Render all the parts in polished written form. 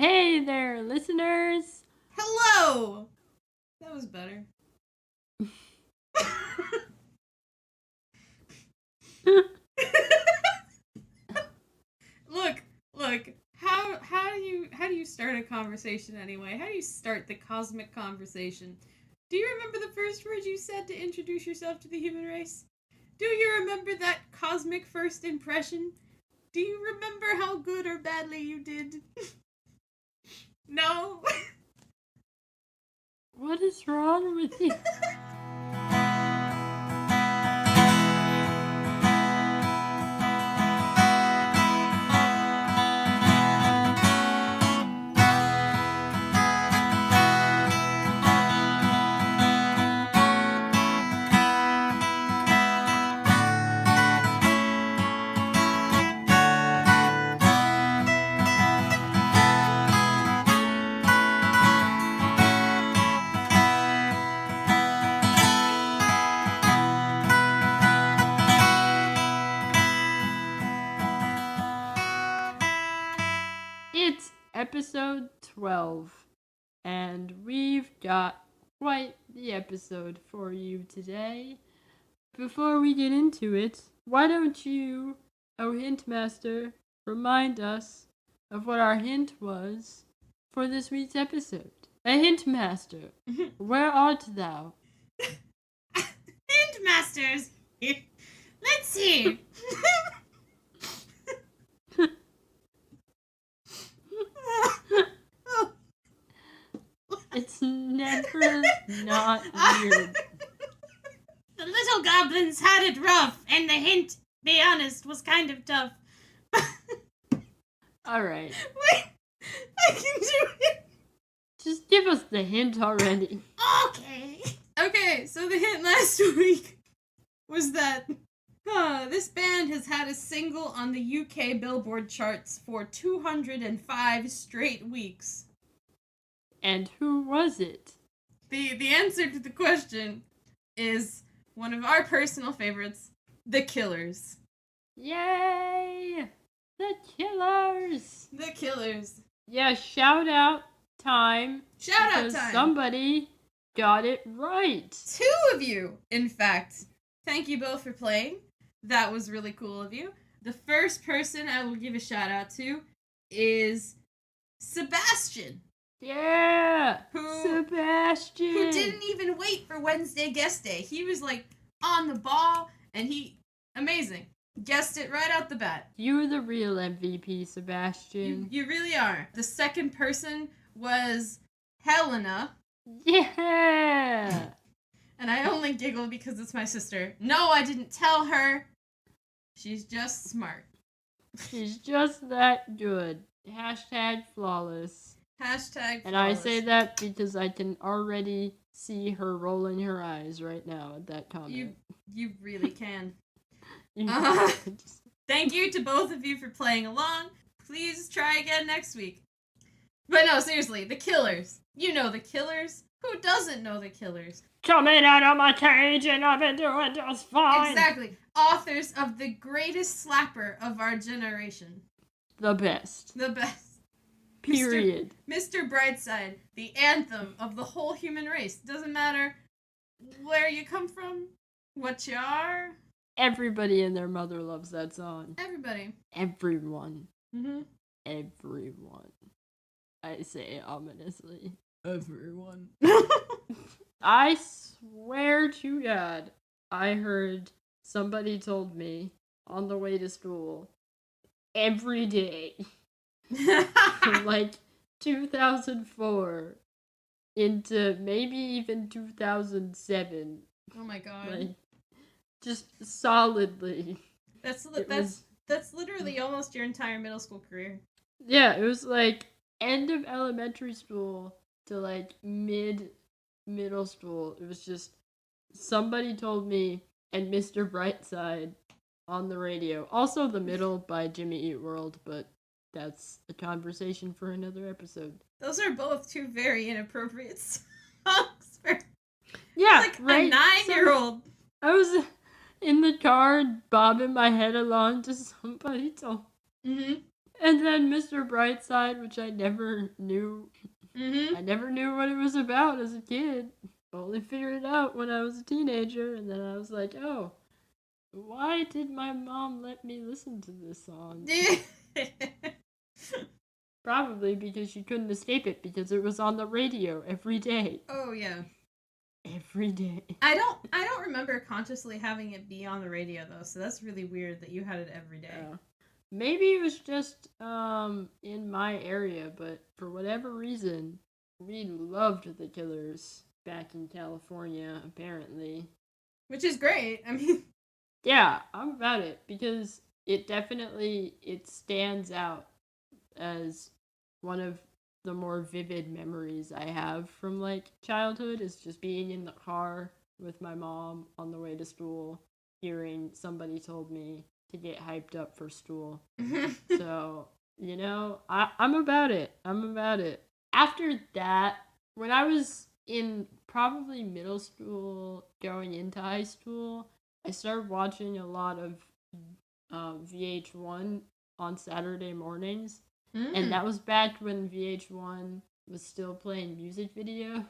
Hey there, listeners! Hello! That was better. Look. How do you start a conversation anyway? How do you start the cosmic conversation? Do you remember the first words you said to introduce yourself to the human race? Do you remember that cosmic first impression? Do you remember how good or badly you did? No? What is wrong with you? It's episode 12, and we've got quite the episode for you today. Before we get into it, why don't you, our hint master, remind us of what our hint was for this week's episode? A hint master, where art thou? Hint masters! Let's see. It's never not weird. The little goblins had it rough, and the hint, be honest, was kind of tough. Alright. Wait, I can do it. Just give us the hint already. Okay, so the hint last week was that this band has had a single on the UK Billboard charts for 205 straight weeks. And who was it? The answer to the question is one of our personal favorites, The Killers. Yay! The Killers! The Killers. Yeah, shout out time. Shout out because time. somebody got it right. 2 of you, in fact. Thank you both for playing. That was really cool of you. The first person I will give a shout out to is Sebastian. Yeah! Sebastian! Who didn't even wait for Wednesday guest day. He was like on the ball, and amazing. Guessed it right out the bat. You're the real MVP, Sebastian. You really are. The second person was Helena. Yeah! And I only giggle because it's my sister. No, I didn't tell her. She's just smart. She's just that good. Hashtag flawless. Hashtag flawless. And I say that because I can already see her rolling her eyes right now at that comment. You really can. Thank you to both of you for playing along. Please try again next week. But no, seriously, The Killers. You know The Killers. Who doesn't know The Killers? Coming out of my cage and I've been doing just fine. Exactly. Authors of the greatest slapper of our generation. The best. The best. Period. Mr. Brightside, the anthem of the whole human race. Doesn't matter where you come from, what you are. Everybody and their mother loves that song. Everybody. Everyone. Mm-hmm. Everyone. I say ominously. Everyone. I swear to God, I heard somebody told me on the way to school every day from like 2004 into maybe even 2007. Oh my God. Like, just solidly. That's literally almost your entire middle school career. Yeah, it was like end of elementary school to like middle school. It was just somebody told me and Mr. Brightside on the radio. Also The Middle by Jimmy Eat World, but that's a conversation for another episode. Those are both 2 very inappropriate songs for right? a 9-year-old. I was in the car bobbing my head along to somebody told. Mm-hmm. And then Mr. Brightside, which I never knew. Mm-hmm. I never knew what it was about as a kid. Only figured it out when I was a teenager, and then I was like, oh, why did my mom let me listen to this song? Probably because she couldn't escape it because it was on the radio every day. Oh yeah. Every day. I don't remember consciously having it be on the radio though, so that's really weird that you had it every day. Maybe it was just in my area, but for whatever reason, we loved the Killers back in California, apparently. Which is great. I mean, yeah, I'm about it because it stands out as one of the more vivid memories I have from like childhood is just being in the car with my mom on the way to school, hearing somebody told me to get hyped up for school. So, I'm about it. I'm about it. After that, when I was in probably middle school, going into high school, I started watching a lot of VH1 on Saturday mornings. And that was back when VH1 was still playing music video,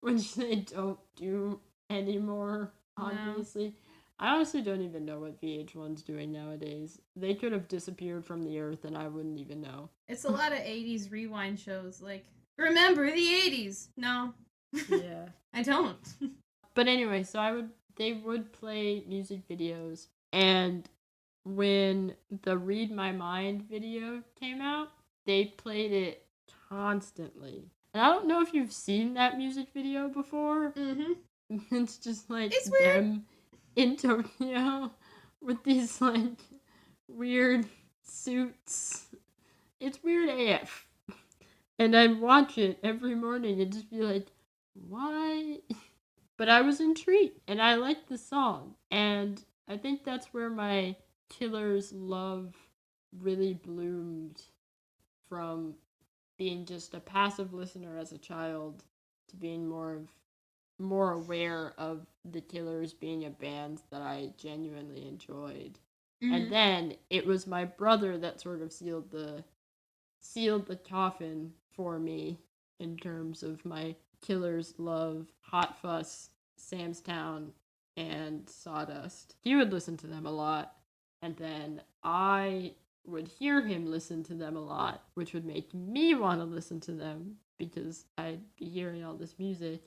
which they don't do anymore, obviously. No. I honestly don't even know what VH1's doing nowadays. They could have disappeared from the earth and I wouldn't even know. It's a lot of 80s rewind shows, like, remember the 80s! No. Yeah. I don't. But anyway, so they would play music videos, and when the Read My Mind video came out, they played it constantly. And I don't know if you've seen that music video before. Mm-hmm. It's just like it's them in Tokyo with these like weird suits. It's weird AF. And I'd watch it every morning and just be like, why? But I was intrigued and I liked the song. And I think that's where my Killer's love really bloomed, from being just a passive listener as a child to being more aware of the Killers being a band that I genuinely enjoyed. Mm-hmm. And then it was my brother that sort of sealed the coffin for me in terms of my Killers love, Hot Fuss, Sam's Town, and Sawdust. He would listen to them a lot. And then I would hear him listen to them a lot, which would make me want to listen to them because I'd be hearing all this music.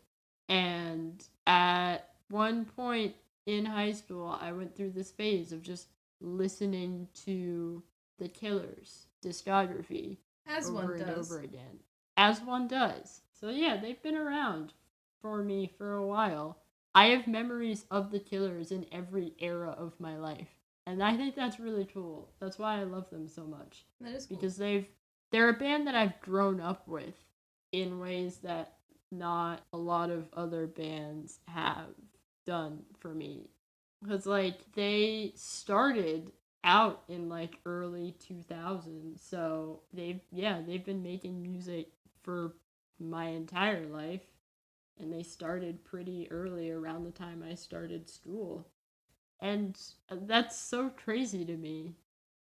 And at one point in high school, I went through this phase of just listening to the Killers' discography over and over again. As one does. So yeah, they've been around for me for a while. I have memories of the Killers in every era of my life. And I think that's really cool. That's why I love them so much. That is cool. Because they're a band that I've grown up with in ways that not a lot of other bands have done for me. Because, like, they started out in, like, early 2000s. So, they've been making music for my entire life. And they started pretty early, around the time I started school. And that's so crazy to me.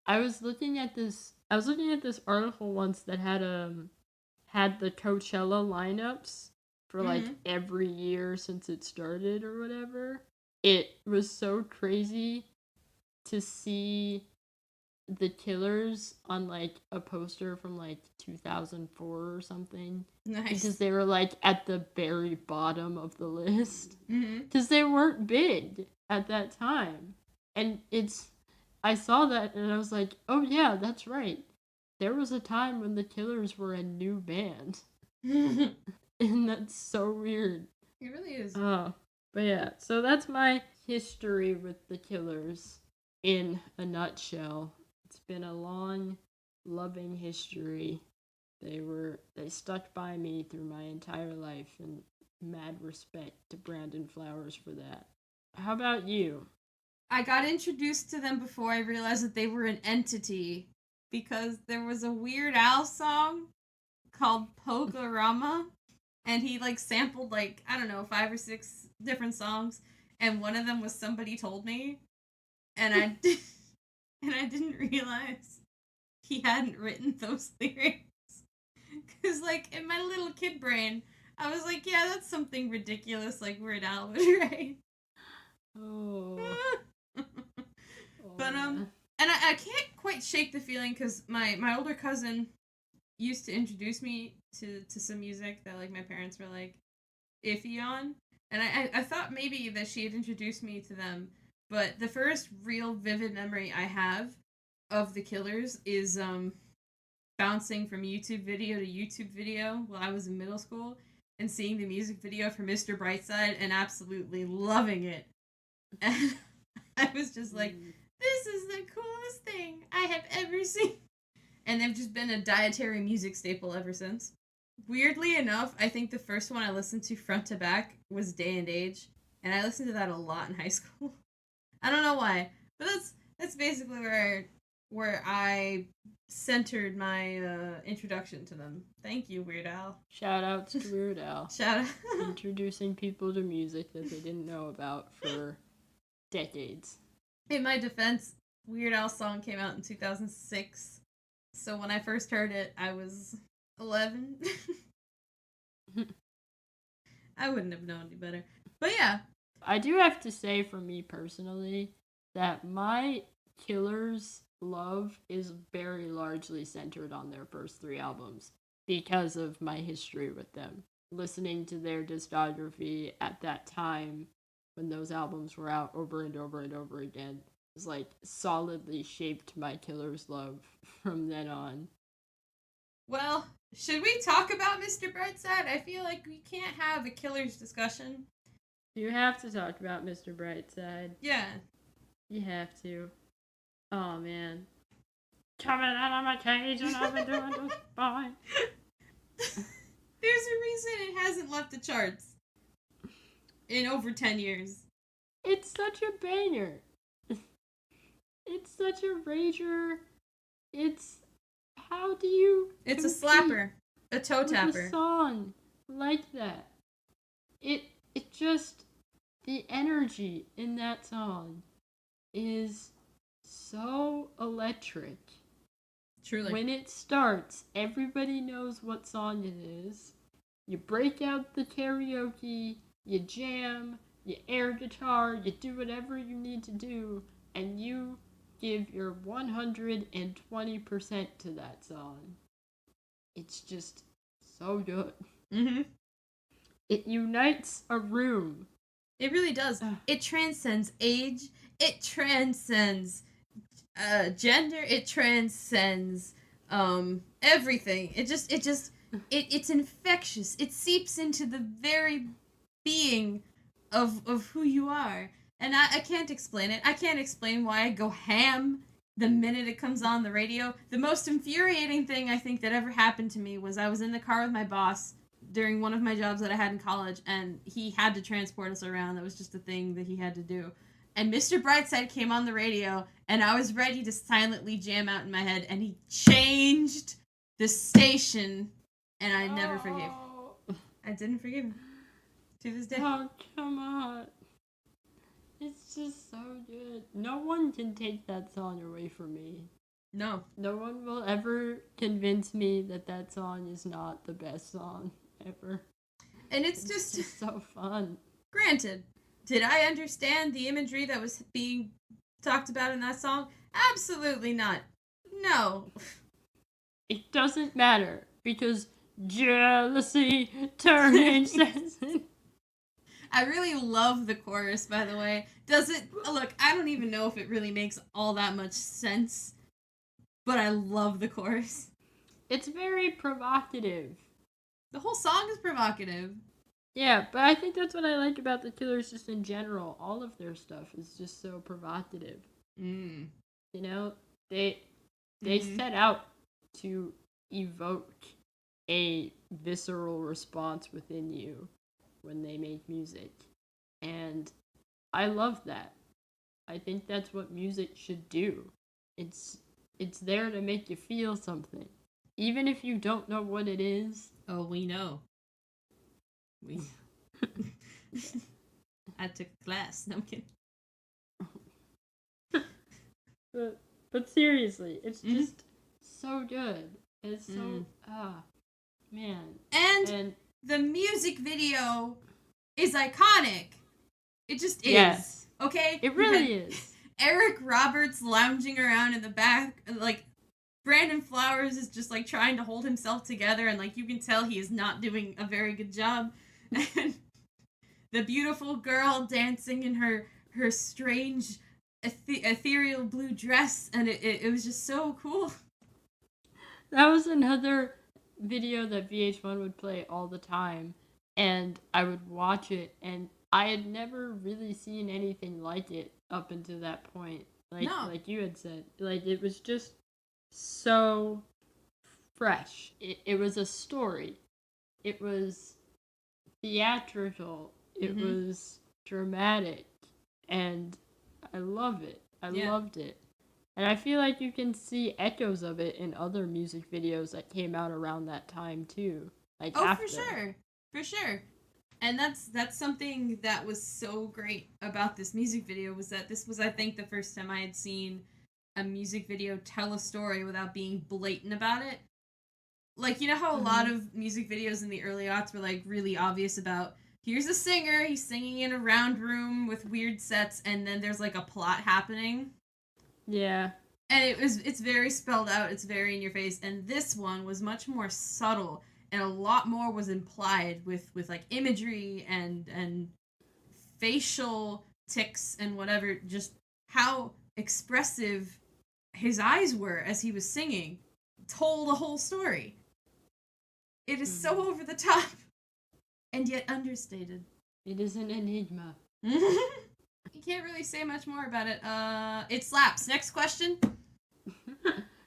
I was looking at this article once that had the Coachella lineups for like every year since it started or whatever. It was so crazy to see the Killers on like a poster from like 2004 or something. Nice. Because they were like at the very bottom of the list. Because they weren't big at that time. And I saw that and I was like, oh yeah, that's right. There was a time when the Killers were a new band. And that's so weird. It really is. But yeah, so that's my history with the Killers in a nutshell. It's been a long, loving history. They stuck by me through my entire life, and mad respect to Brandon Flowers for that. How about you? I got introduced to them before I realized that they were an entity, because there was a Weird Al song called Pogorama, and he like sampled like, I don't know, 5 or 6 different songs, and one of them was Somebody Told Me, and I didn't realize he hadn't written those lyrics. Because, like, in my little kid brain, I was like, yeah, that's something ridiculous like Weird Al would write. Oh. But, and I can't quite shake the feeling because my older cousin used to introduce me to some music that, like, my parents were, like, iffy on. And I thought maybe that she had introduced me to them. But the first real vivid memory I have of the Killers is bouncing from YouTube video to YouTube video while I was in middle school and seeing the music video for Mr. Brightside and absolutely loving it. And I was just like, this is the coolest thing I have ever seen. And they've just been a dietary music staple ever since. Weirdly enough, I think the first one I listened to front to back was Day and Age, and I listened to that a lot in high school. I don't know why, but that's basically where I centered my introduction to them. Thank you, Weird Al. Shout out to Weird Al. Shout out. Introducing people to music that they didn't know about for decades. In my defense, Weird Al's song came out in 2006. So when I first heard it, I was 11. I wouldn't have known any better. But yeah. I do have to say, for me personally, that my Killers love is very largely centered on their first 3 albums because of my history with them. Listening to their discography at that time when those albums were out over and over and over again was like solidly shaped my Killers love from then on. Well, should we talk about Mr. Brightside? I feel like we can't have a Killers discussion. You have to talk about Mr. Brightside. Yeah. You have to. Oh, man. Coming out of my cage and I've been doing just fine. There's a reason it hasn't left the charts in over 10 years. It's such a banger. It's such a rager. It's... How do you... It's a slapper. A toe tapper. A song like that. It just... The energy in that song is so electric. Truly. When it starts, everybody knows what song it is. You break out the karaoke, you jam, you air guitar, you do whatever you need to do, and you give your 120% to that song. It's just so good. Mm-hmm. It unites a room. It really does. It transcends age. It transcends gender. It transcends everything. It's infectious. It seeps into the very being of who you are. And I can't explain it. I can't explain why I go ham the minute it comes on the radio. The most infuriating thing I think that ever happened to me was I was in the car with my boss during one of my jobs that I had in college, and he had to transport us around. That was just a thing that he had to do. And Mr. Brightside came on the radio, and I was ready to silently jam out in my head, and he changed the station, and I never forgave him. I didn't forgive him. To this day. Oh, come on. It's just so good. No one can take that song away from me. No. No one will ever convince me that that song is not the best song ever. And it's just so fun. Granted, did I understand the imagery that was being talked about in that song? Absolutely not. No. It doesn't matter, because jealousy turning sense. I really love the chorus, by the way. Look, I don't even know if it really makes all that much sense, but I love the chorus. It's very provocative. The whole song is provocative. Yeah, but I think that's what I like about the Killers just in general. All of their stuff is just so provocative. Mm. You know, they set out to evoke a visceral response within you when they make music. And I love that. I think that's what music should do. It's there to make you feel something. Even if you don't know what it is. Oh, we know. I took a class. No, I'm kidding. But seriously, it's just so good. It's so man. And the music video is iconic. It just is. Yes. Okay? It really is. Eric Roberts lounging around in the back, like Brandon Flowers is just like trying to hold himself together, and like you can tell he is not doing a very good job. And the beautiful girl dancing in her strange ethereal blue dress, and it was just so cool. That was another video that VH1 would play all the time, and I would watch it, and I had never really seen anything like it up until that point. Like you had said, like it was just so fresh. It was a story. It was theatrical. It was dramatic, and I love it. I loved it. And I feel like you can see echoes of it in other music videos that came out around that time too. Like after. For sure. And that's something that was so great about this music video, was that this was, I think, the first time I had seen a music video tell a story without being blatant about it. Like, you know how a lot of music videos in the early aughts were like really obvious about, here's a singer, he's singing in a round room with weird sets, and then there's like a plot happening. Yeah. And it's very spelled out, it's very in your face, and this one was much more subtle, and a lot more was implied with like imagery and facial tics and whatever, just how expressive his eyes were as he was singing told a whole story. It is so over the top and yet understated. It is an enigma. You can't really say much more about it. It slaps. Next question.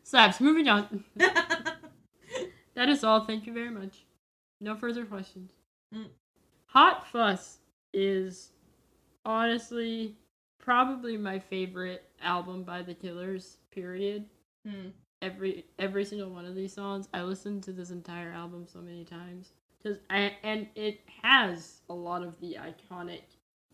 Slaps. Moving on. That is all. Thank you very much. No further questions. Hot Fuss is honestly probably my favorite album by The Killers, period. Every single one of these songs, I listened to this entire album so many times. And it has a lot of the iconic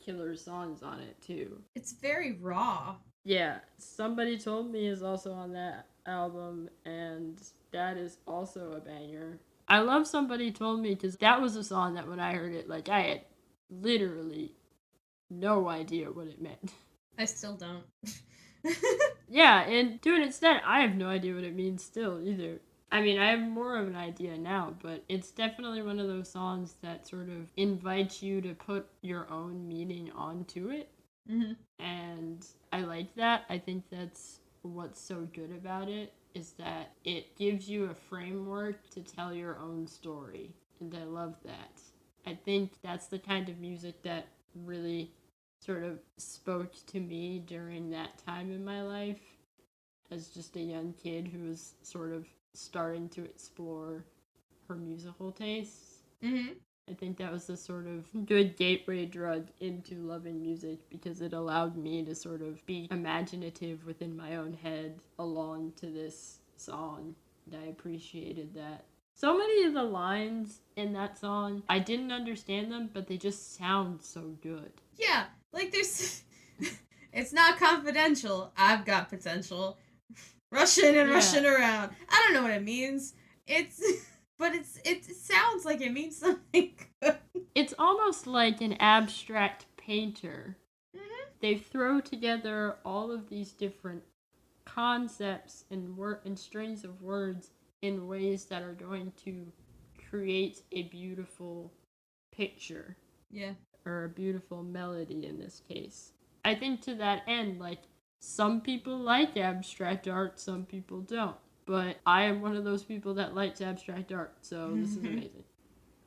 Killers songs on it too. It's very raw. Yeah, Somebody Told Me is also on that album, and that is also a banger. I love Somebody Told Me because that was a song that when I heard it, like, I had literally no idea what it meant. I still don't. Yeah, and to an extent, I have no idea what it means still either. I mean, I have more of an idea now, but it's definitely one of those songs that sort of invites you to put your own meaning onto it. And I like that. I think that's what's so good about it, is that it gives you a framework to tell your own story. And I love that. I think that's the kind of music that really sort of spoke to me during that time in my life as just a young kid who was sort of starting to explore her musical tastes. I think that was a sort of good gateway drug into loving music because it allowed me to sort of be imaginative within my own head along to this song. And I appreciated that. So many of the lines in that song, I didn't understand them, but they just sound so good. Yeah, like there's... It's not confidential. I've got potential. Rushing and rushing around. I don't know what it means. But it sounds like it means something good. It's almost like an abstract painter. They throw together all of these different concepts and strings of words in ways that are going to create a beautiful picture. Yeah. Or a beautiful melody in this case. I think to that end, like, some people like abstract art, some people don't. But I am one of those people that likes abstract art, so this is amazing.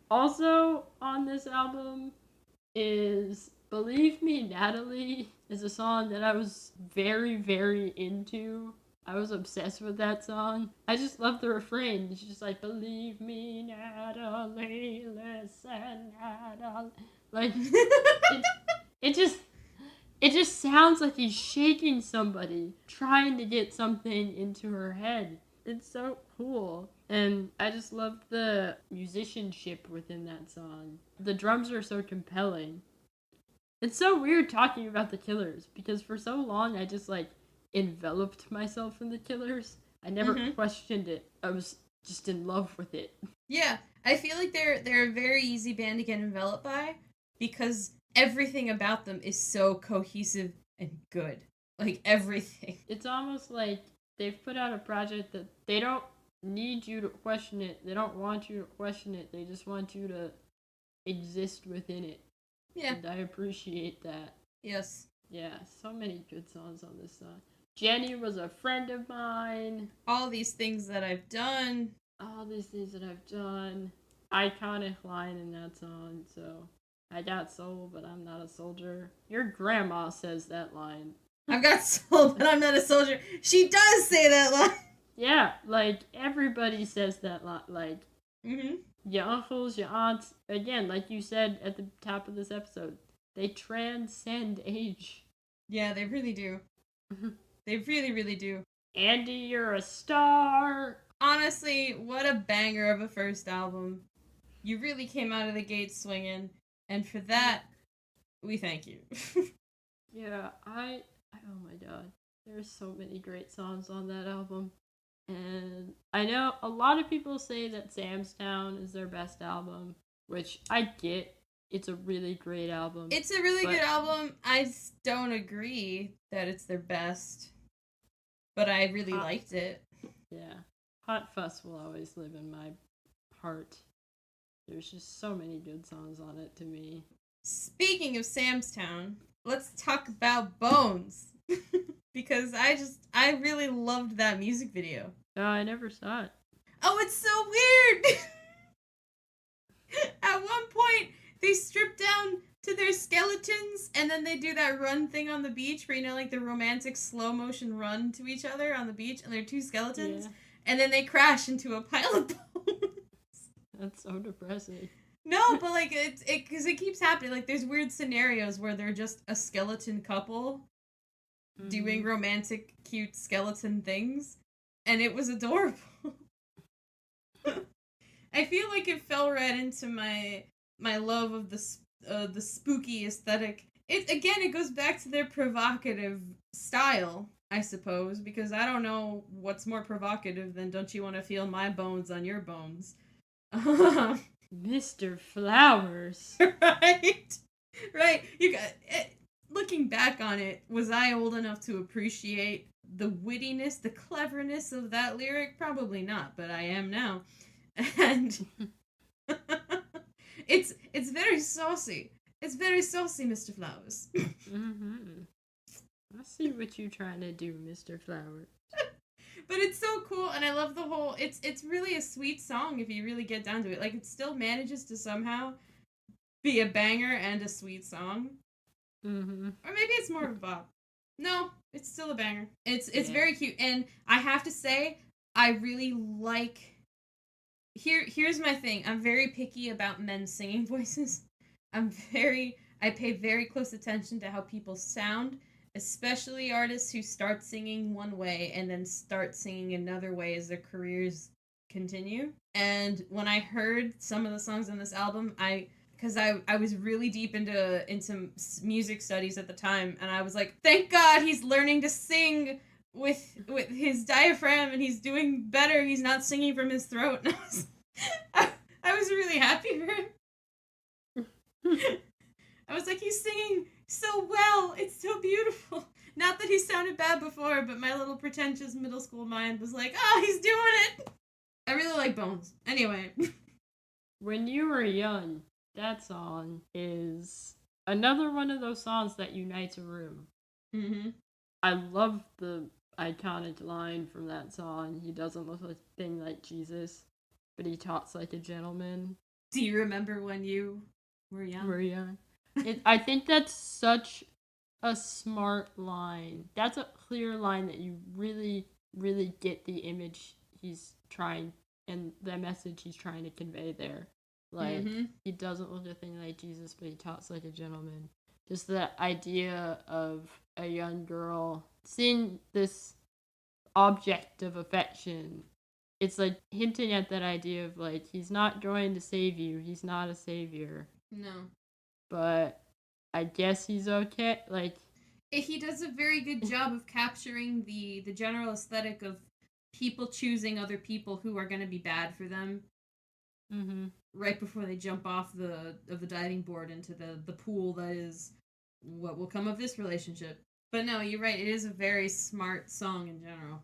Also on this album is Believe Me, Natalie, is a song that I was very, very into. I was obsessed with that song. I just love the refrain. It's just like, believe me, Natalie, listen, Natalie. Like, it just sounds like he's shaking somebody, trying to get something into her head. It's so cool. And I just love the musicianship within that song. The drums are so compelling. It's so weird talking about the Killers, because for so long I just, like, enveloped myself in the Killers. I never questioned it. I was just in love with it. Yeah, I feel like they're a very easy band to get enveloped by because everything about them is so cohesive and good. Like everything. It's almost like they've put out a project that they don't need you to question it. They don't want you to question it. They just want you to exist within it. Yeah. And I appreciate that. Yes. Yeah, so many good songs on this song. Jenny was a friend of mine. All these things that I've done. All these things that I've done. Iconic line in that song, so I got soul, but I'm not a soldier. Your grandma says that line. I've got soul, but I'm not a soldier. She does say that line. Yeah, like everybody says that line. Like, your uncles, your aunts, again, like you said at the top of this episode, they transcend age. Yeah, they really do. They really, really do. Andy, you're a star. Honestly, what a banger of a first album. You really came out of the gate swinging, and for that, we thank you. Yeah, oh my god. There's so many great songs on that album. And I know a lot of people say that Sam's Town is their best album, which I get. It's a really great album. It's a really good album. I don't agree that it's their best, but I really liked it. Yeah. Hot Fuss will always live in my heart. There's just so many good songs on it to me. Speaking of Sam's Town, let's talk about Bones. Because I really loved that music video. Oh, I never saw it. Oh, it's so weird! At one point, they strip down to their skeletons, and then they do that run thing on the beach where, you know, like the romantic slow motion run to each other on the beach, and they're two skeletons, and then they crash into a pile of bones. That's so depressing. No, but like because it keeps happening. Like there's weird scenarios where they're just a skeleton couple doing romantic, cute skeleton things, and it was adorable. I feel like it fell right into my love of the spooky aesthetic. It goes back to their provocative style, I suppose, because I don't know what's more provocative than "Don't you want to feel my bones on your bones." Mr. Flowers. Right. You got it. Looking back on it, was I old enough to appreciate the wittiness, the cleverness of that lyric? Probably not, but I am now. And it's very saucy. It's very saucy, Mr. Flowers. I see what you're trying to do, Mr. Flowers. But it's so cool, and I love the whole. It's really a sweet song if you really get down to it. Like it still manages to somehow be a banger and a sweet song. Or maybe it's more of a bop. No, it's still a banger. It's very cute, and I have to say, I really like. Here's my thing. I'm very picky about men's singing voices. I pay very close attention to how people sound, especially artists who start singing one way and then start singing another way as their careers continue. And when I heard some of the songs on this album, because I was really deep into music studies at the time, and I was like, thank God he's learning to sing with his diaphragm, and he's doing better. He's not singing from his throat. And I was really happy for him. I was like, he's singing so well. It's so beautiful. Not that he sounded bad before, but my little pretentious middle school mind was like, oh, he's doing it. I really like Bones. Anyway. When You Were Young, that song is another one of those songs that unites a room. I love the iconic line from that song. He doesn't look a thing like Jesus, but he talks like a gentleman. Do you remember when you were young? I think that's such a smart line. That's a clear line that you really, really get the image he's trying and the message he's trying to convey there. Like, he doesn't look a thing like Jesus, but he talks like a gentleman. Just the idea of a young girl seeing this object of affection. It's like hinting at that idea of like, he's not going to save you. He's not a savior. No. But I guess he's okay. Like, he does a very good job of capturing the general aesthetic of people choosing other people who are going to be bad for them right before they jump off the diving board into the pool that is what will come of this relationship. But no, you're right. It is a very smart song in general.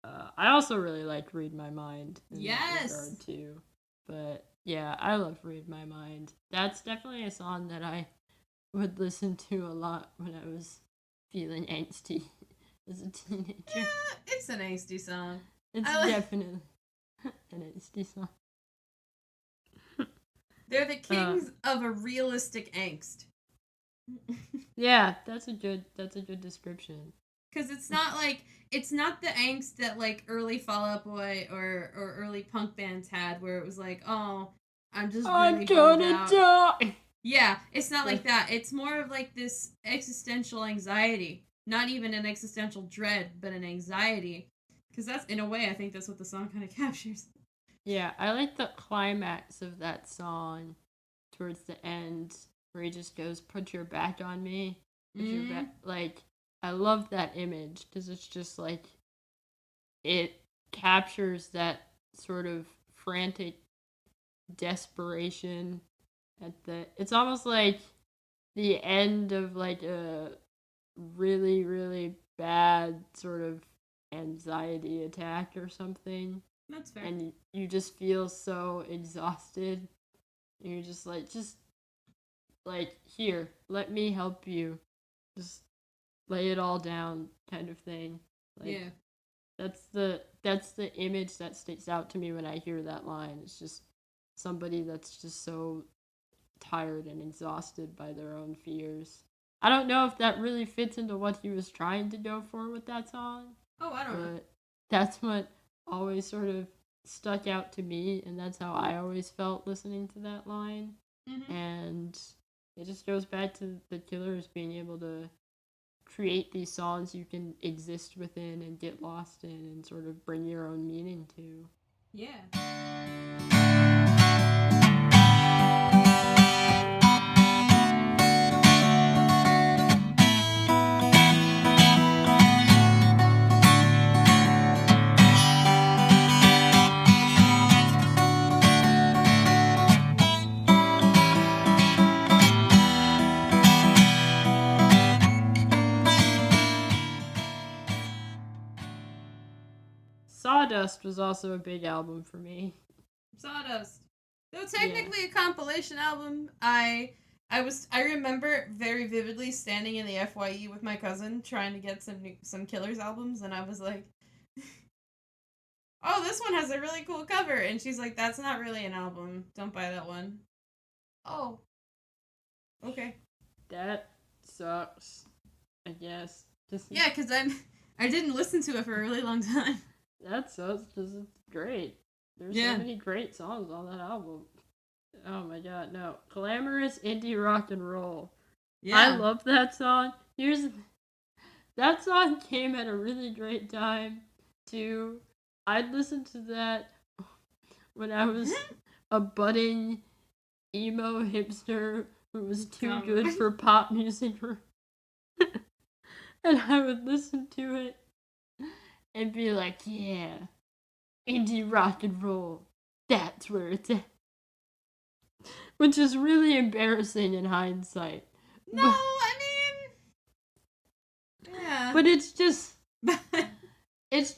I also really like Read My Mind in that Yes! regard too. But yeah, I love Read My Mind. That's definitely a song that I would listen to a lot when I was feeling angsty as a teenager. Yeah, it's an angsty song. It's definitely an angsty song. They're the kings of a realistic angst. Yeah, that's a good description. Because it's not the angst that like early Fall Out Boy or early punk bands had, where it was like, oh, I'm just really bummed out. Die. Yeah, it's not like that. It's more of like this existential anxiety. Not even an existential dread, but an anxiety. Because that's, in a way, I think that's what the song kind of captures. Yeah, I like the climax of that song towards the end, where he just goes, "Put your back on me." Your back. Like, I love that image, because it's just like, it captures that sort of frantic desperation it's almost like the end of like a really, really bad sort of anxiety attack or something. That's fair. And you just feel so exhausted. And you're just like, here, let me help you. Just lay it all down kind of thing. Like, yeah. That's the image that sticks out to me when I hear that line. It's just somebody that's just so tired and exhausted by their own fears. I don't know if that really fits into what he was trying to go for with that song. Oh, I don't know. But that's what always sort of stuck out to me, and that's how I always felt listening to that line. And it just goes back to the Killers being able to create these songs you can exist within and get lost in and sort of bring your own meaning to. Yeah. Sawdust was also a big album for me. Sawdust. Though technically a compilation album, I remember very vividly standing in the FYE with my cousin trying to get some Killers albums, and I was like, oh, this one has a really cool cover, and she's like, that's not really an album. Don't buy that one. Oh. Okay. That sucks, I guess. Yeah, because I didn't listen to it for a really long time. That sucks, because it's great. There's so many great songs on that album. Oh my god, no. Glamorous indie rock and roll. Yeah. I love that song. That song came at a really great time, too. I'd listen to that when I was a budding emo hipster who was too good for pop music. And I would listen to it and be like, yeah, indie rock and roll, that's where it's at. Which is really embarrassing in hindsight. No, I mean, yeah. But it's just... But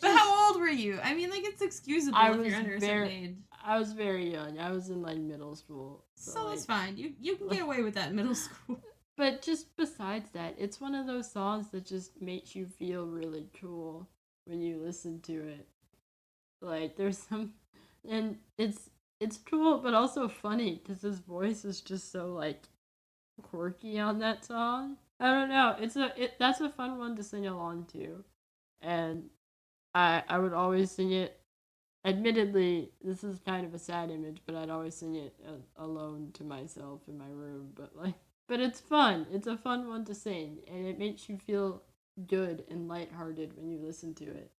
how old were you? I mean, like, it's excusable if you're under a certain age. I was very young. I was in, like, middle school. So that's fine. You can get away with that in middle school. But just besides that, it's one of those songs that just makes you feel really cool when you listen to it. Like, there's some... And it's cool, but also funny, because his voice is just so, like, quirky on that song. I don't know. That's a fun one to sing along to. And I would always sing it. Admittedly, this is kind of a sad image, but I'd always sing it alone to myself in my room. But it's fun. It's a fun one to sing, and it makes you feel good and lighthearted when you listen to it.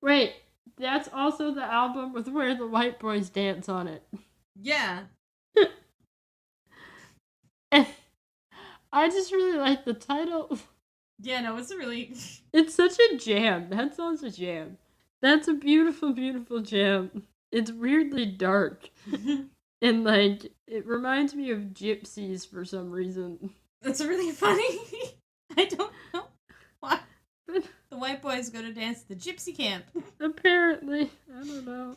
Wait, that's also the album with Where the White Boys Dance on it. Yeah. And I just really like the title. Yeah, no, it's a really... It's such a jam. That song's a jam. That's a beautiful, beautiful jam. It's weirdly dark. And, like, it reminds me of gypsies for some reason. That's really funny. I don't know why. The white boys go to dance at the gypsy camp. Apparently. I don't know.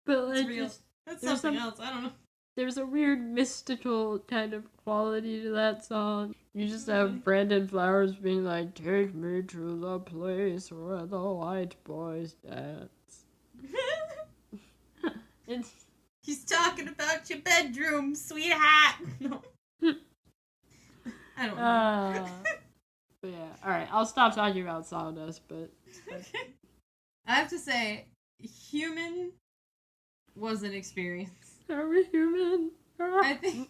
But, like, It's real. That's something else. I don't know. There's a weird mystical kind of quality to that song. You just have Brandon Flowers being like, "Take me to the place where the white boys dance." He's talking about your bedroom, sweetheart. No. I don't know. But yeah, alright, I'll stop talking about Sawdust, but... Okay. I have to say, Human was an experience. Are we human? I think...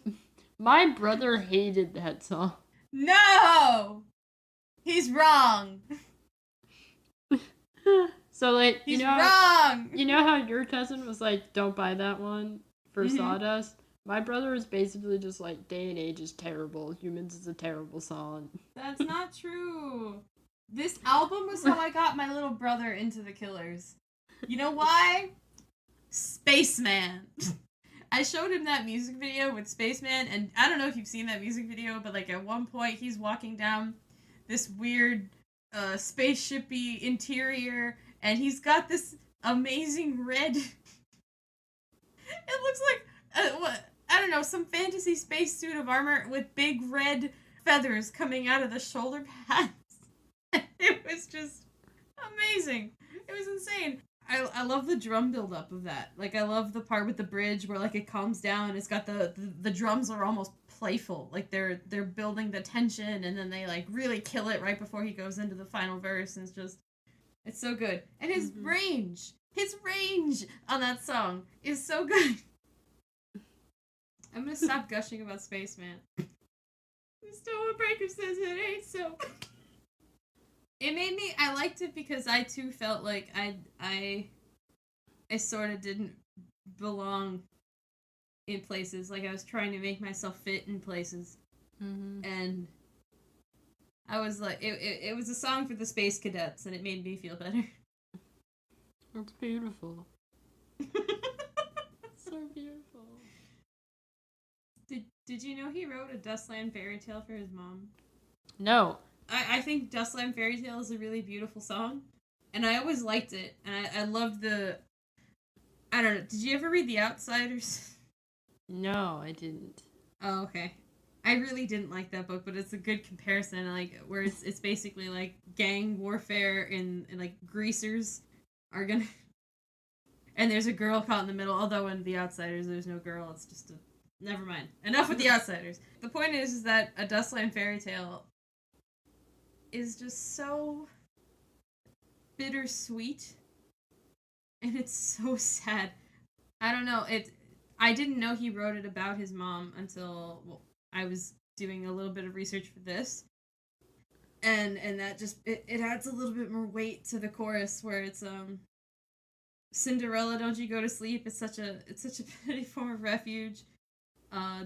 My brother hated that song. No! He's wrong. So, like, He's wrong! You know how your cousin was like, don't buy that one for Sawdust? My brother was basically just like, Day and Age is terrible. Humans is a terrible song. That's not true. This album was how I got my little brother into the Killers. You know why? Spaceman. I showed him that music video with Spaceman, and I don't know if you've seen that music video, but like at one point he's walking down this weird spaceshipy interior, and he's got this amazing red... It looks like... what? I don't know, some fantasy space suit of armor with big red feathers coming out of the shoulder pads. It was just amazing. It was insane. I love the drum build-up of that. Like, I love the part with the bridge where, like, it calms down. It's got the drums are almost playful. Like, they're building the tension, and then they, like, really kill it right before he goes into the final verse. And it's so good. And his range on that song is so good. I'm gonna stop gushing about Spaceman. The Stonebreaker says it ain't so. It made me... I liked it because I too felt like I sort of didn't belong in places. Like, I was trying to make myself fit in places. And I was like... It was a song for the space cadets, and it made me feel better. That's beautiful. So beautiful. Did you know he wrote a Dustland fairy tale for his mom? No. I think Dustland Fairy Tale is a really beautiful song. And I always liked it. And I loved the... I don't know. Did you ever read The Outsiders? No, I didn't. Oh, okay. I really didn't like that book, but it's a good comparison. Like, where it's basically like gang warfare and like greasers are gonna... And there's a girl caught in the middle. Although in The Outsiders there's no girl. It's just a... Never mind. Enough with The Outsiders. The point is that a Dustland Fairy Tale is just so bittersweet, and it's so sad. I don't know. I didn't know he wrote it about his mom until I was doing a little bit of research for this, and that just it adds a little bit more weight to the chorus where it's Cinderella, don't you go to sleep? It's such a pretty form of refuge.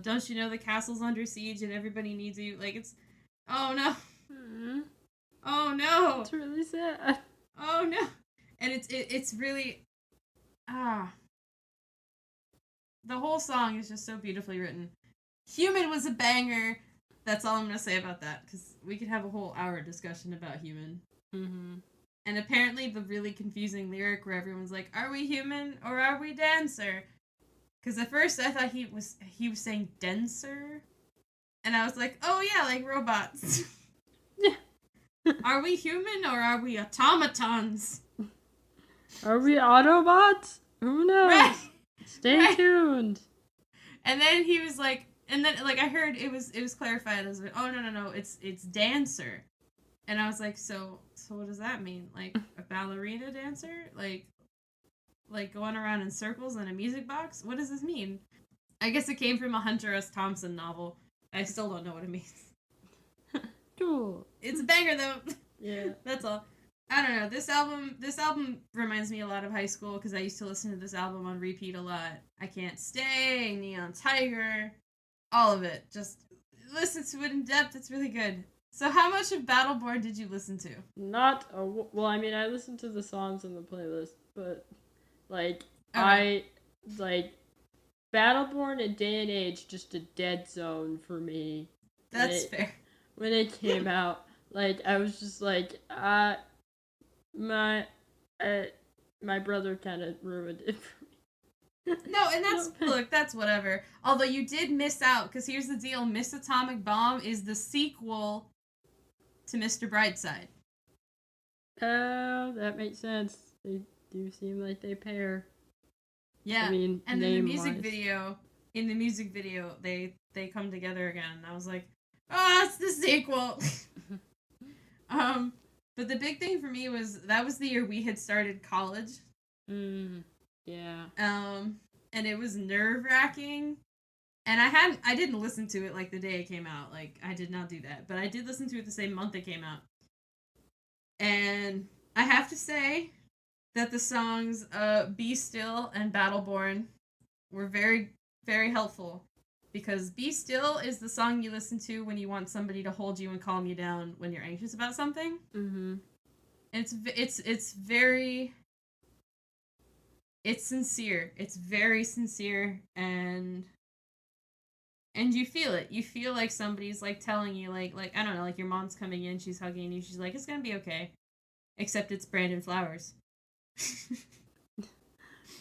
Don't you know the castle's under siege and everybody needs you? Like, it's... Oh, no. Mm-hmm. Oh, no. It's really sad. Oh, no. And it's really... The whole song is just so beautifully written. Human was a banger. That's all I'm going to say about that, because we could have a whole hour discussion about Human. And apparently the really confusing lyric where everyone's like, are we human or are we dancer? Because at first I thought he was saying denser. And I was like, oh yeah, like robots. Are we human or are we automatons? Are we Autobots? Who knows? Right. Stay tuned. And then he was like, and then like I heard it was clarified. I was like, oh no, it's dancer. And I was like, so what does that mean? Like a ballerina dancer? Like going around in circles in a music box? What does this mean? I guess it came from a Hunter S. Thompson novel. I still don't know what it means. Cool. It's a banger though. Yeah. That's all. I don't know. This album reminds me a lot of high school because I used to listen to this album on repeat a lot. I Can't Stay, Neon Tiger, all of it. Just listen to it in depth. It's really good. So how much of Battleborn did you listen to? Well, I mean, I listened to the songs in the playlist, but like Okay. I like Battleborn and Day and Age just a dead zone for me when That's it fair. when it came out. Like I was just like my uh, my brother kind of ruined it for me. No, and No, that's whatever. Although you did miss out, because here's the deal: Miss Atomic Bomb is the sequel to Mr. Brightside. oh, that makes sense. They do seem like they pair. I Yeah, mean, and in name wise. the music video, they come together again. And I was like, oh, it's the sequel. um, but the big thing for me was that was the year we had started college. Yeah. And it was nerve wracking. And I didn't listen to it like the day it came out. Like I did not do that, but I did listen to it the same month it came out. And I have to say that the songs "Be Still" and "Battleborn" were very, very helpful, because "Be Still" is the song you listen to when you want somebody to hold you and calm you down when you're anxious about something. Mhm. And it's very, it's sincere. It's very sincere, and you feel it. You feel like somebody's like telling you, like I don't know, like your mom's coming in, she's hugging you, she's like, it's gonna be okay. Except it's Brandon Flowers.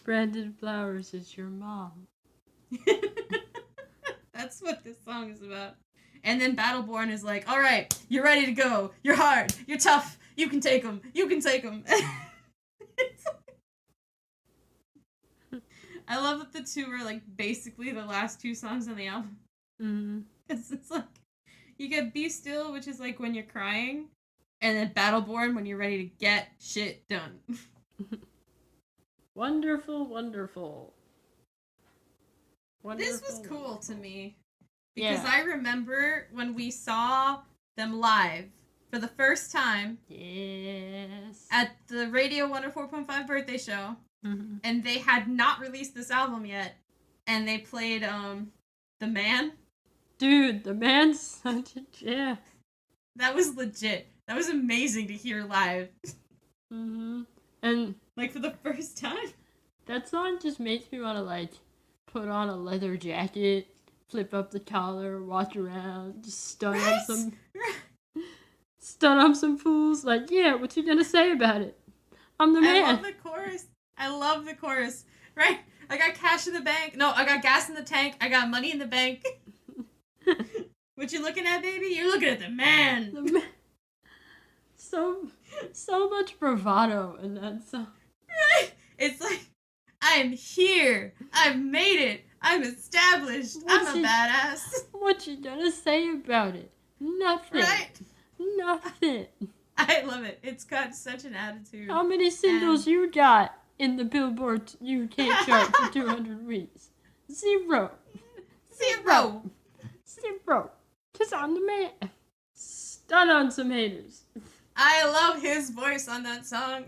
Brandon Flowers is your mom. That's what this song is about. And then Battleborn is like, all right, you're ready to go. You're hard. You're tough. You can take them. You can take them. I love that the two are like basically the last two songs on the album. Mm-hmm. It's like you get "Be Still," which is like when you're crying, and then "Battleborn" when you're ready to get shit done. Wonderful, wonderful. This was Wonderful, cool wonderful. to me because Yeah. I remember when we saw them live for the first time Yes. at the Radio 104.5 birthday show, Mm-hmm. and they had not released this album yet, and they played The Man. Dude, the man's such a jam. That was legit. That was amazing to hear live. Mm-hmm. And Like for the first time. that song just makes me want to like put on a leather jacket, flip up the collar, walk around, just stun up some fools. Like, yeah, what you gonna say about it? I'm the I man. love the chorus. I love the chorus. Right? I got cash in the bank. No, I got gas in the tank. I got money in the bank. What you looking at, baby? You're looking at the man. The man. So much bravado in that song. Right? It's like, I'm here. I've made it. I'm established. I'm a badass. What you gonna say about it? Nothing. Right? Nothing. I love it. It's got such an attitude. How many singles you got in the Billboard UK chart for 200 weeks? Zero. Zero. Cause I'm the man. Stun on some haters. I love his voice on that song.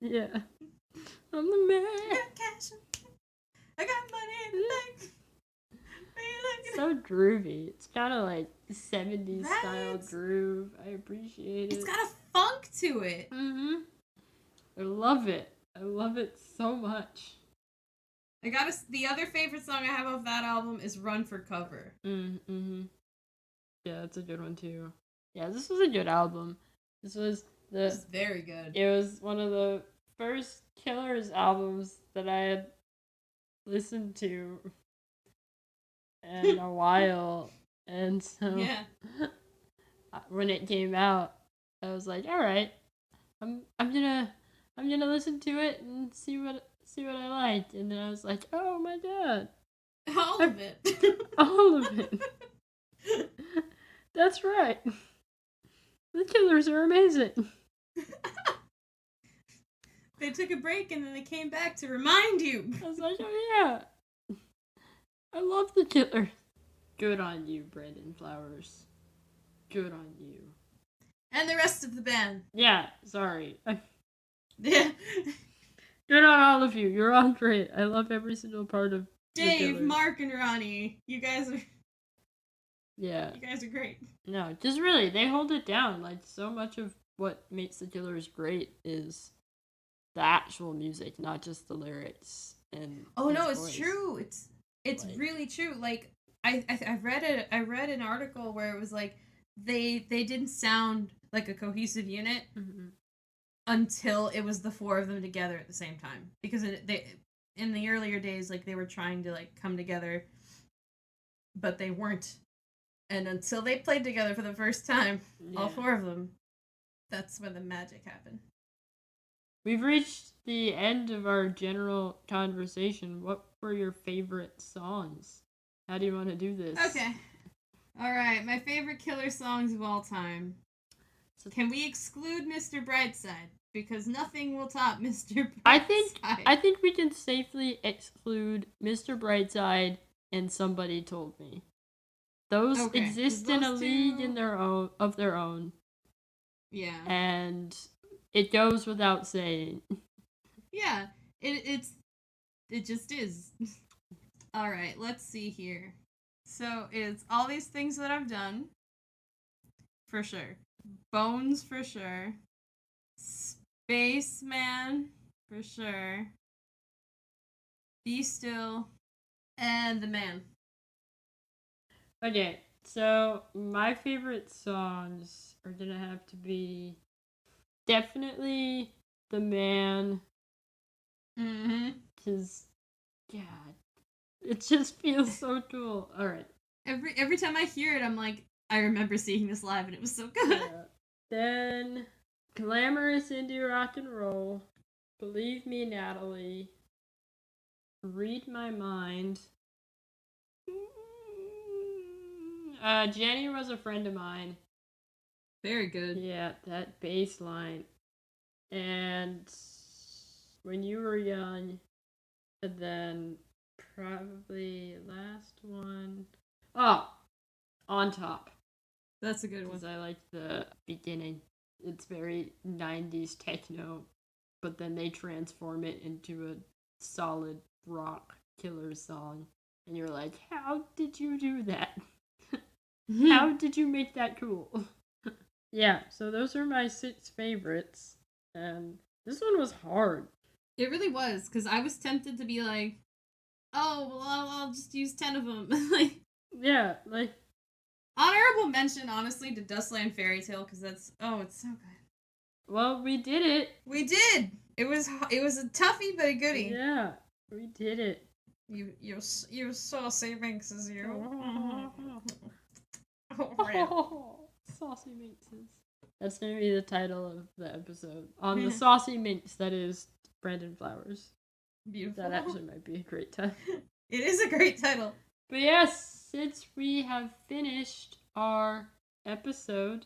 Yeah. I'm the man. I got cash. I got money in the bank. So groovy. It's kind of like 70s Right? style groove. I appreciate it. It's got a funk to it. Mm-hmm. I love it. I love it so much. The other favorite song I have off that album is "Run for Cover." Mm-hmm. Yeah, that's a good one too. Yeah, this was a good album. This was It's very good. It was one of the first Killers albums that I had listened to in a while, and so Yeah. when it came out, I was like, all right, I'm gonna listen to it and see what I liked, and then I was like, oh my god, All of it. all of it. That's right. The Killers are amazing. They took a break and then they came back to remind you. I was like, oh yeah, I love the Killers. Good on you, Brandon Flowers. Good on you. And the rest of the band. Yeah, sorry. Yeah. Good on all of you. You're all great. I love every single part of the Dave, Killers. Mark, and Ronnie. You guys are Yeah. You guys are great. No, just really, they hold it down. Like, so much of what makes the Killers great is the actual music, not just the lyrics. And Oh no, his it's voice. true. It's Like- really true. Like I read an article where it was like they didn't sound like a cohesive unit Mhm. until it was the four of them together at the same time, because they in the earlier days, like, they were trying to like come together, but they weren't, and until they played together for the first time, all Yeah. four of them, that's when the magic happened. We've reached the end of our general conversation. What were your favorite songs? How do you want to do this? Okay, all right, my favorite Killer songs of all time. So- Can we exclude Mr. Brightside? Because nothing will top Mr. Brightside. I think we can safely exclude Mr. Brightside and Somebody Told Me. Those Okay, 'cause exist in a those league two- in their own of their own, Yeah. and it goes without saying. Yeah. It just is. All right, let's see here. So it's All These Things That I've Done, for sure. Bones, for sure. Spaceman, for sure. Be Still, and The Man. Okay, so my favorite songs are gonna have to be definitely The Man, Mm-hmm. because, God, it just feels so cool. Alright. Every time I hear it, I'm like, I remember seeing this live and it was so good. Yeah. Then, Glamorous Indie Rock and Roll, Believe Me, Natalie, Read My Mind, Jenny Was a Friend of Mine. Very good. Yeah, that bass line. And When You Were Young, and then probably last one. Oh, On Top. That's a good one. Because I like the beginning. It's very 90s techno, but then they transform it into a solid rock Killer song. And you're like, how did you do that? How did you make that cool? Yeah, so those are my 6 favorites. And this one was hard. It really was, because I was tempted to be like, oh, well, I'll just use 10 of them. Like, Yeah, like, honorable mention, honestly, to Dustland Fairy Tale, because it's so good. well, we did it. We did. It was a toughie, but a goodie. Yeah, we did it. You saucy minxes, you. Saucy Minxes. That's gonna be the title of the episode. On the Saucy Minx, that is Brandon Flowers. Beautiful. That actually might be a great title. It is a great title. But yes, since we have finished our episode,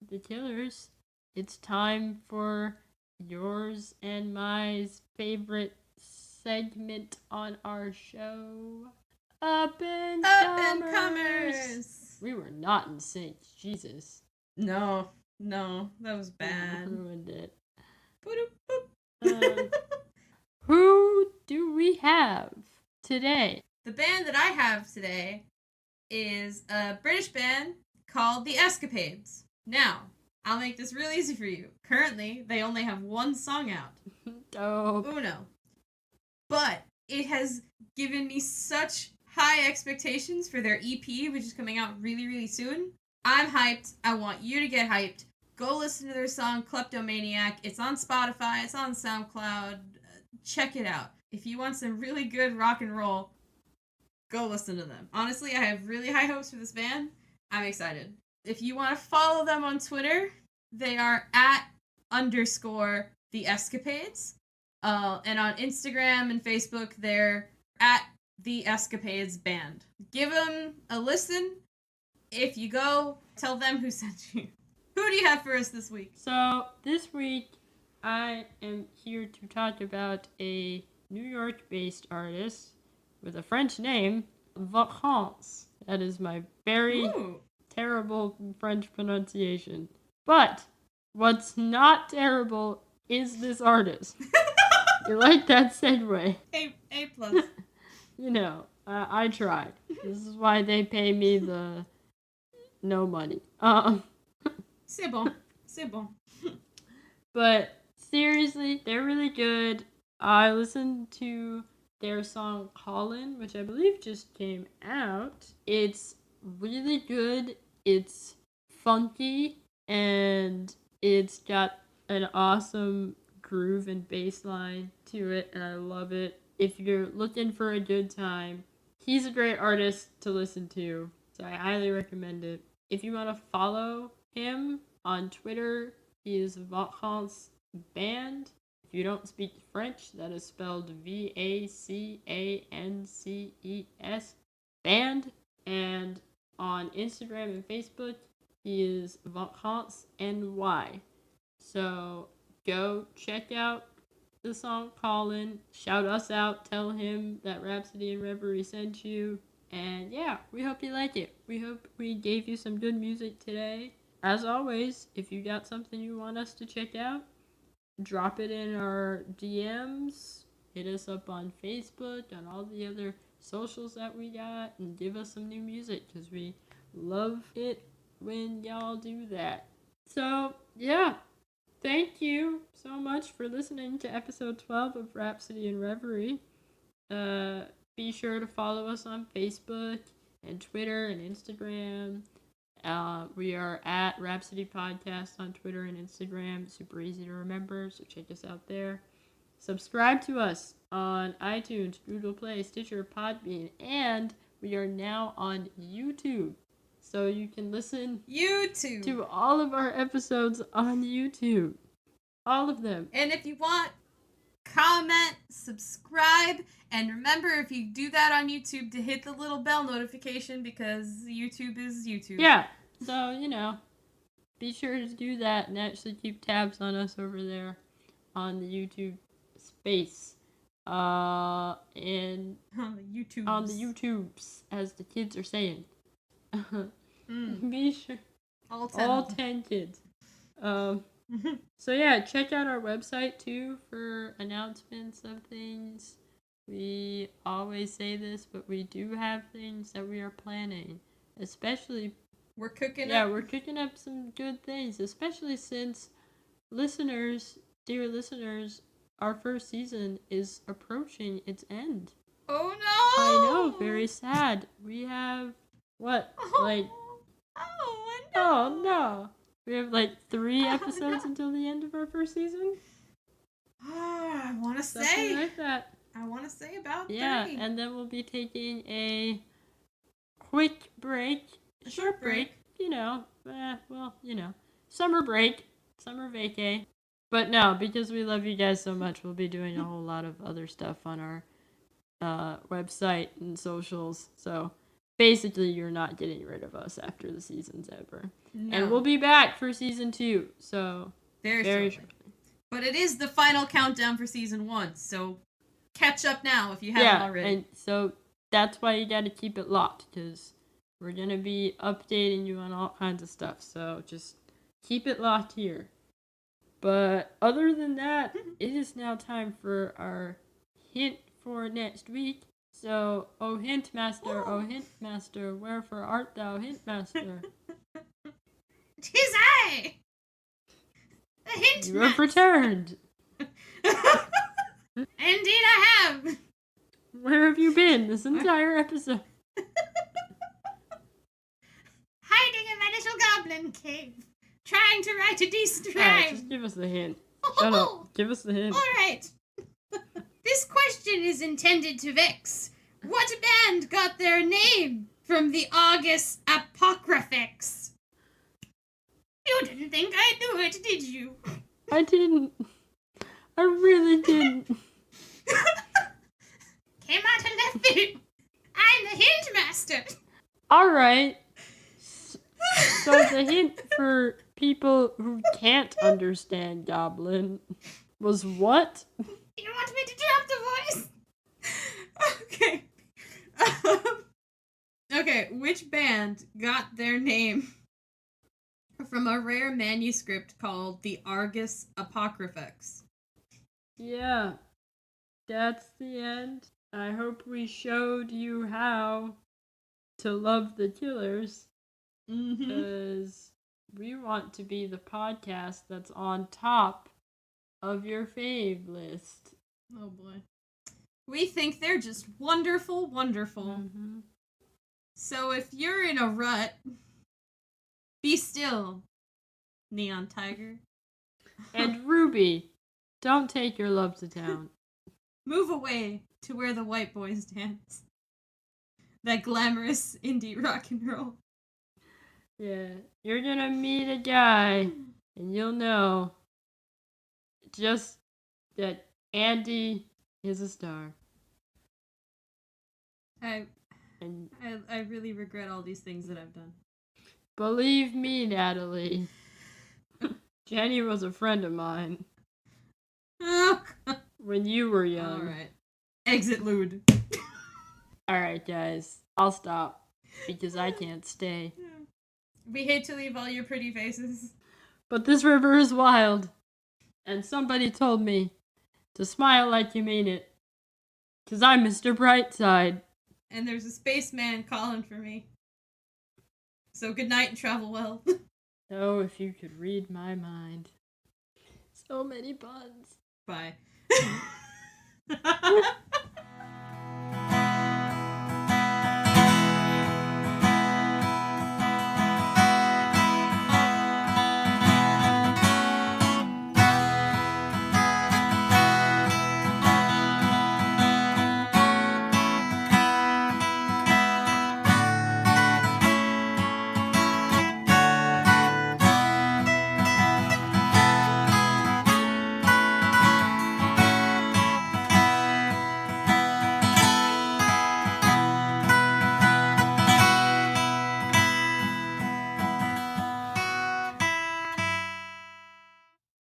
The Killers, it's time for yours and my favorite segment on our show, Up and Comers. We were not in sync. Jesus. No, that was bad. Ruined it. Boop. Who do we have today? The band that I have today is a British band called The Escapades. Now, I'll make this real easy for you. Currently, they only have one song out. Dope. Uno. But it has given me such high expectations for their EP, which is coming out really, really soon. I'm hyped. I want you to get hyped. Go listen to their song Kleptomaniac. It's on Spotify. It's on SoundCloud. Check it out. If you want some really good rock and roll, go listen to them. Honestly, I have really high hopes for this band. I'm excited. If you want to follow them on Twitter, they are @_ The Escapades. And on Instagram and Facebook, they're @The Escapades Band. Give them a listen. If you go, tell them who sent you. Who do you have for us this week? So, this week, I am here to talk about a New York-based artist with a French name, Vacances. That is my very terrible French pronunciation. But what's not terrible is this artist. You like that segue? A+. You know, I tried. This is why they pay me the no money. C'est bon. C'est bon. But seriously, they're really good. I listened to their song Colin, which I believe just came out. It's really good. It's funky and it's got an awesome groove and bass line to it, and I love it. If you're looking for a good time, he's a great artist to listen to, so I highly recommend it. If you want to follow him on Twitter, he is Vacances Band. If you don't speak French, that is spelled Vacances Band. And on Instagram and Facebook, he is Vacances NY. So go check out the song Colin. Shout us out. Tell him that Rhapsody and Reverie sent you. And yeah, we hope you like it. We hope we gave you some good music today. As always, if you got something you want us to check out, drop it in our DMs. Hit us up on Facebook, on all the other socials that we got, and give us some new music because we love it when y'all do that. So, yeah. Thank you so much for listening to episode 12 of Rhapsody and Reverie. Be sure to follow us on Facebook and Twitter and Instagram. We are at Rhapsody Podcast on Twitter and Instagram. Super easy to remember, so check us out there. Subscribe to us on iTunes, Google Play, Stitcher, Podbean, and we are now on YouTube. So you can listen to all of our episodes on YouTube. All of them. And if you want, comment, subscribe, and remember if you do that on YouTube to hit the little bell notification because YouTube is YouTube. Yeah. So, be sure to do that and actually keep tabs on us over there on the YouTube space. And on the YouTubes, as the kids are saying. Be sure. All 10 kids. So yeah, check out our website too for announcements of things. We always say this, but we do have things that we are planning. Especially we're cooking up some good things, especially since dear listeners, our first season is approaching its end. Oh no! I know, very sad. We have Oh no. We have 3 episodes until the end of our first season. I want to say. Something like that. I want to say about 3. Yeah, and then we'll be taking a quick break. A short break. Summer break. Summer vacay. But no, because we love you guys so much, we'll be doing a whole lot of other stuff on our website and socials. So basically, you're not getting rid of us after the season's over. No. And we'll be back for season 2, so very shortly. But it is the final countdown for season 1, so catch up now if you haven't already. And so that's why you gotta keep it locked, because we're gonna be updating you on all kinds of stuff, so just keep it locked here. But other than that, it is now time for our hint for next week. So, O hint master, wherefore art thou, hint master? 'Tis I, the hint You have returned. Indeed I have. Where have you been this entire episode? Hiding in my little goblin cave, trying to write a decent rhyme. Alright, just give us the hint. Shut up. Give us the hint. Alright. This question is intended to vex. What band got their name from the August Apocryphics? You didn't think I'd do it, did you? I didn't. I really didn't. Came out of left field. I'm the hint master. Alright. So the hint for people who can't understand Goblin was what? You want me to drop the voice? Okay. Okay, which band got their name from a rare manuscript called the Argus Apocryphics? Yeah, that's the end. I hope we showed you how to love the Killers. Because we want to be the podcast that's on top of your fave list. Oh boy. We think they're just wonderful, wonderful. Mm-hmm. So if you're in a rut, be still, Neon Tiger. And Ruby, don't take your love to town. Move away to where the white boys dance. That glamorous indie rock and roll. Yeah, you're gonna meet a guy, and you'll know just that Andy is a star. I And really regret all these things that I've done. believe me, Natalie, Jenny was a friend of mine Oh, when you were young. alright. Exit lewd. Alright, guys, I'll stop because I can't stay. We hate to leave all your pretty faces. But this river is wild, and somebody told me to smile like you mean it, because I'm Mr. Brightside. And there's a spaceman calling for me. So good night and travel well. Oh, if you could read my mind. So many puns. Bye.